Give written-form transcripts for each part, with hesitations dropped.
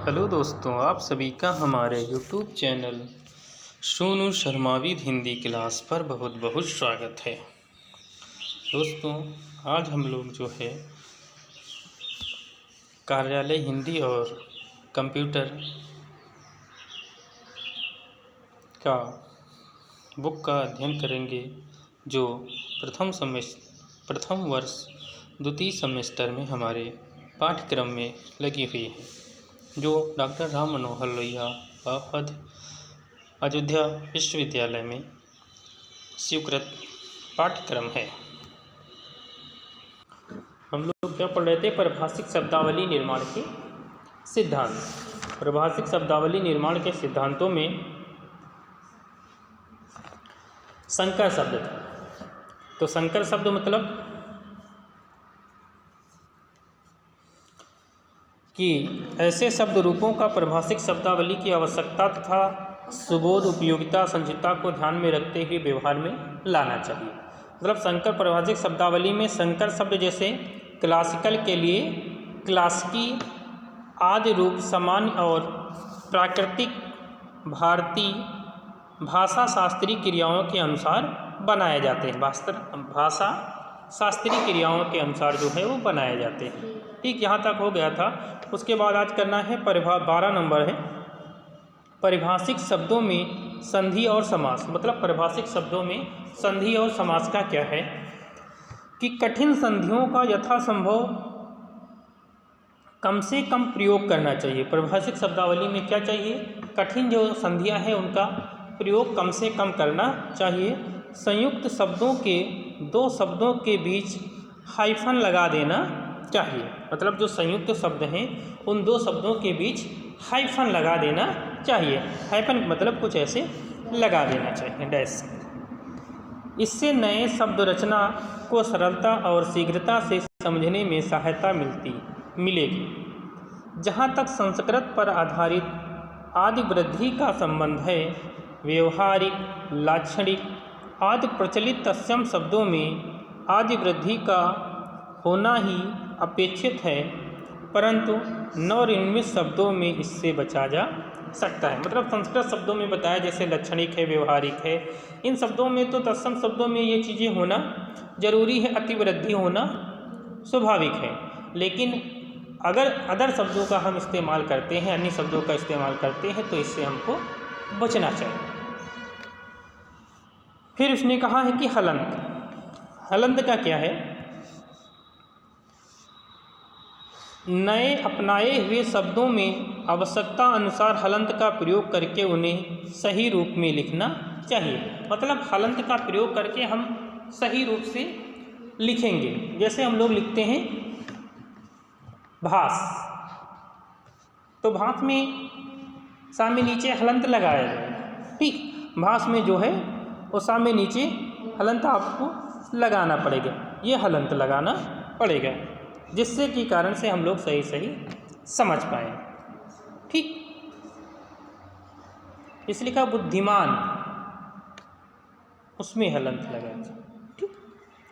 Hello दोस्तों, आप सभी का हमारे YouTube channel Sonu Sharma with Hindi class पर बहुत बहुत स्वागत है। दोस्तों, आज हम लोग जो है कार्यालय हिंदी और कंप्यूटर का बुक का अध्ययन करेंगे, जो प्रथम वर्ष द्वितीय सेमेस्टर में हमारे पाठ्यक्रम में लगी हुई है, जो डॉक्टर राम मनोहर लोहिया अयोध्या विश्वविद्यालय में स्वीकृत पाठ्यक्रम है। हम लोग क्या पढ़ रहे थे? परिभाषिक शब्दावली निर्माण के सिद्धांत। परिभाषिक शब्दावली निर्माण के सिद्धांतों में संकर शब्द था। तो संकर शब्द मतलब कि ऐसे शब्द रूपों का परिभाषिक शब्दावली की आवश्यकता तथा सुबोध उपयोगिता संचिता को ध्यान में रखते हुए व्यवहार में लाना चाहिए। मतलब संकर परिभाषिक शब्दावली में संकर शब्द जैसे क्लासिकल के लिए क्लासिकी आदि रूप सामान्य और प्राकृतिक भारतीय भाषा शास्त्रीय क्रियाओं के अनुसार बनाए जाते हैं। भाषा शास्त्रीय क्रियाओं के अनुसार जो है वो बनाए जाते हैं। ठीक, यहाँ तक हो गया था। उसके बाद आज करना है 12 नंबर है परिभाषिक शब्दों में संधि और समास। मतलब परिभाषिक शब्दों में संधि और समास का क्या है कि कठिन संधियों का यथासंभव कम से कम प्रयोग करना चाहिए। परिभाषिक शब्दावली में क्या चाहिए? कठिन जो संधियां हैं उनका प्रयोग कम से कम करना चाहिए। संयुक्त शब्दों के दो शब्दों के बीच हाइफन लगा देना चाहिए। मतलब जो संयुक्त शब्द हैं उन दो शब्दों के बीच हाइफन लगा देना चाहिए। हाइफन मतलब कुछ ऐसे लगा देना चाहिए, डैश। इससे नए शब्द रचना को सरलता और शीघ्रता से समझने में सहायता मिलेगी। जहाँ तक संस्कृत पर आधारित आदि वृद्धि का संबंध है, व्यवहारिक, लाक्षणिक आदि प्रचलित तत्सम शब्दों में आदि वृद्धि का होना ही अपेक्षित है, परंतु नवनिर्मित शब्दों में इससे बचा जा सकता है। मतलब संस्कृत शब्दों में बताया जैसे लक्षणिक है, व्यवहारिक है, इन शब्दों में तो तत्सम शब्दों में ये चीज़ें होना जरूरी है, अतिवृद्धि होना स्वाभाविक है। लेकिन अगर अदर शब्दों का हम इस्तेमाल करते हैं, अन्य शब्दों का इस्तेमाल करते हैं, तो इससे हमको बचना चाहिए। फिर उसने कहा है कि हलंत। हलंत का क्या है? नए अपनाए हुए शब्दों में आवश्यकता अनुसार हलंत का प्रयोग करके उन्हें सही रूप में लिखना चाहिए। मतलब हलंत का प्रयोग करके हम सही रूप से लिखेंगे। जैसे हम लोग लिखते हैं भास, तो भास में सामने नीचे हलंत लगाया जाए। ठीक, भास में जो है वो सामने नीचे हलंत आपको लगाना पड़ेगा। ये हलंत लगाना पड़ेगा, जिससे कि कारण से हम लोग सही सही समझ पाएँ। ठीक, इसलिए कहा बुद्धिमान, उसमें हलंत लगाना। ठीक,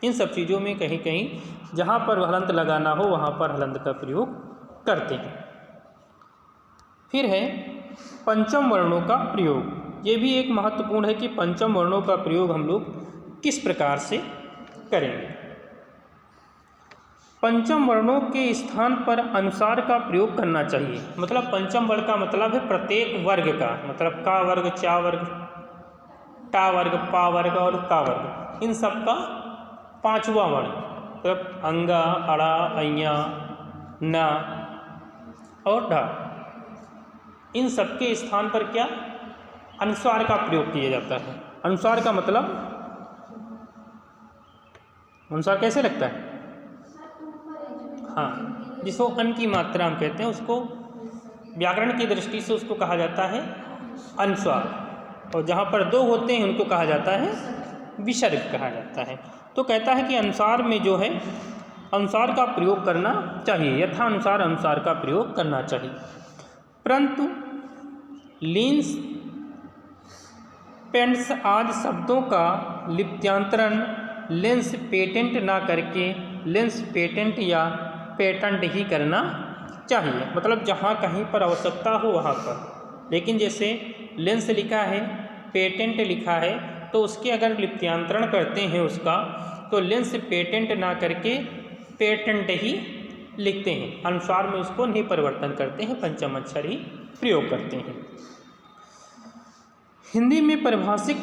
इन सब चीज़ों में कहीं कहीं जहाँ पर हलंत लगाना हो वहाँ पर हलंत का प्रयोग करते हैं। फिर है पंचम वर्णों का प्रयोग। ये भी एक महत्वपूर्ण है कि पंचम वर्णों का प्रयोग हम लोग किस प्रकार से करेंगे। पंचम वर्णों के स्थान पर अनुसार का प्रयोग करना चाहिए। मतलब पंचम वर्ण का मतलब है प्रत्येक वर्ग का, मतलब का वर्ग, चा वर्ग, टा वर्ग, पा वर्ग और ता वर्ग, इन सब का पांचवा वर्ण, मतलब अंगा, अड़ा, अइया, ना और ढा, इन सब के स्थान पर क्या अनुसार का प्रयोग किया जाता है। अनुसार का मतलब, अनुसार कैसे लगता है? हाँ, जिसको अन की मात्रा हम कहते हैं, उसको व्याकरण की दृष्टि से उसको कहा जाता है अनुस्वार, और जहाँ पर दो होते हैं उनको कहा जाता है विसर्ग कहा जाता है। तो कहता है कि अनुसार में जो है अनुसार का प्रयोग करना चाहिए, यथानुसार अनुसार का प्रयोग करना चाहिए। परंतु लिंस, पेंट्स आदि शब्दों का लिप्यांतरण लेंस पेटेंट ना करके लेंस पेटेंट या पेटेंट ही करना चाहिए, मतलब जहाँ कहीं पर आवश्यकता हो वहाँ पर। लेकिन जैसे लेंस लिखा है, पेटेंट लिखा है, तो उसके अगर लिप्यांतरण करते हैं उसका, तो लेंस पेटेंट ना करके पेटेंट ही लिखते हैं, अनुसार में उसको नहीं परिवर्तन करते हैं, पंचम अक्षर ही प्रयोग करते हैं। हिंदी में पारिभाषिक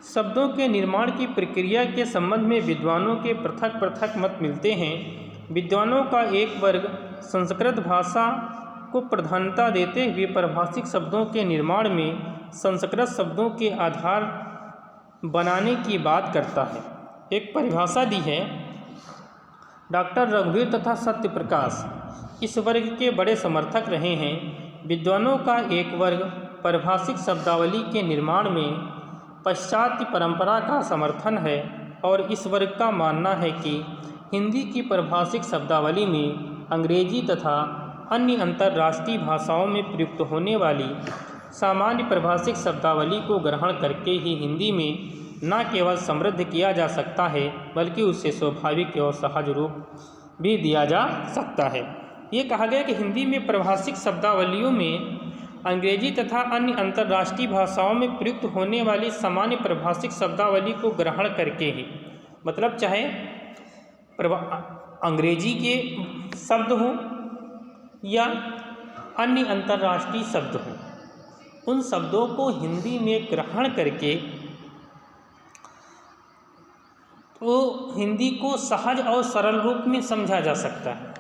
शब्दों के निर्माण की प्रक्रिया के संबंध में विद्वानों के पृथक पृथक मत मिलते हैं। विद्वानों का एक वर्ग संस्कृत भाषा को प्रधानता देते हुए पारिभाषिक शब्दों के निर्माण में संस्कृत शब्दों के आधार बनाने की बात करता है। एक परिभाषा दी है डॉक्टर रघुवीर तथा सत्य प्रकाश इस वर्ग के बड़े समर्थक रहे हैं। विद्वानों का एक वर्ग पारिभाषिक शब्दावली के निर्माण में पाश्चात्य परंपरा का समर्थन है और इस वर्ग का मानना है कि हिंदी की पारिभाषिक शब्दावली में अंग्रेजी तथा अन्य अंतर्राष्ट्रीय भाषाओं में प्रयुक्त होने वाली सामान्य पारिभाषिक शब्दावली को ग्रहण करके ही हिंदी में न केवल समृद्ध किया जा सकता है बल्कि उससे स्वाभाविक और सहज रूप भी दिया जा सकता है। ये कहा गया कि हिंदी में पारिभाषिक शब्दावलियों में अंग्रेजी तथा अन्य अंतर्राष्ट्रीय भाषाओं में प्रयुक्त होने वाली सामान्य पारिभाषिक शब्दावली को ग्रहण करके ही, मतलब चाहे अंग्रेजी के शब्द हों या अन्य अंतर्राष्ट्रीय शब्द हों, उन शब्दों को हिंदी में ग्रहण करके तो हिंदी को सहज और सरल रूप में समझा जा सकता है।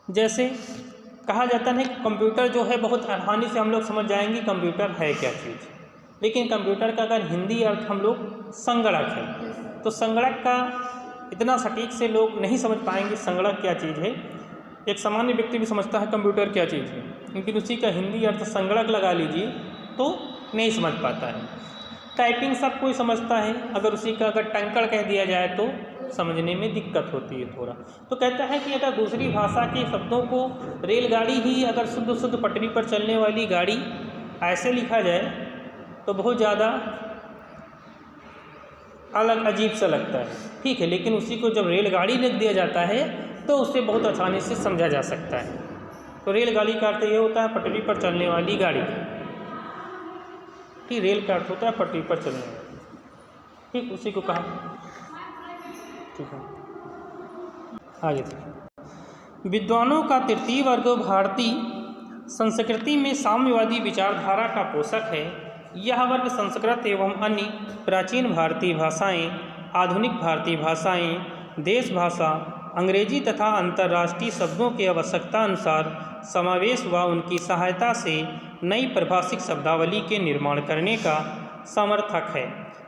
जैसे कहा जाता है कि कंप्यूटर जो है बहुत आसानी से हम लोग समझ जाएंगे कंप्यूटर है क्या चीज़, लेकिन कंप्यूटर का अगर हिंदी अर्थ हम लोग संगणक है तो संगणक का इतना सटीक से लोग नहीं समझ पाएंगे संगणक क्या चीज़ है। एक सामान्य व्यक्ति भी समझता है कंप्यूटर क्या चीज़ है, लेकिन उसी का हिंदी अर्थ संगणक लगा लीजिए तो नहीं समझ पाता है। टाइपिंग सब कोई समझता है, अगर उसी का अगर टंकड़ कह दिया जाए तो समझने में दिक्कत होती है थोड़ा। तो कहता है कि अगर दूसरी भाषा के शब्दों को रेलगाड़ी ही अगर शुद्ध पटरी पर चलने वाली गाड़ी ऐसे लिखा जाए तो बहुत ज़्यादा अलग अजीब सा लगता है, ठीक है, लेकिन उसी को जब रेलगाड़ी लिख दिया जाता है तो उससे बहुत आसानी से समझा जा सकता है। तो रेलगाड़ी का अर्थ ये होता है पटरी पर चलने वाली गाड़ी, ठीक, रेल का अर्थ होता है पटरी पर चलने वाली, ठीक, उसी को कहा, ठीक है। आगे देखिए, विद्वानों का तृतीय वर्ग भारतीय संस्कृति में साम्यवादी विचारधारा का पोषक है। यह वर्ग संस्कृत एवं अन्य प्राचीन भारतीय भाषाएं, आधुनिक भारतीय भाषाएं, देश भाषा, अंग्रेजी तथा अंतर्राष्ट्रीय शब्दों के आवश्यकता अनुसार समावेश व उनकी सहायता से नई पारिभाषिक शब्दावली के निर्माण करने का समर्थक है।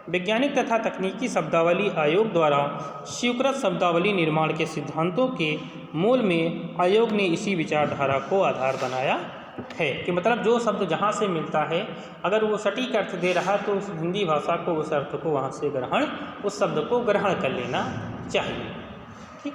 वैज्ञानिक तथा तकनीकी शब्दावली आयोग द्वारा स्वीकृत शब्दावली निर्माण के सिद्धांतों के मूल में आयोग ने इसी विचारधारा को आधार बनाया है कि मतलब जो शब्द जहाँ से मिलता है अगर वो सटीक अर्थ दे रहा है तो उस हिंदी भाषा को उस अर्थ को वहाँ से ग्रहण, उस शब्द को ग्रहण कर लेना चाहिए, ठीक।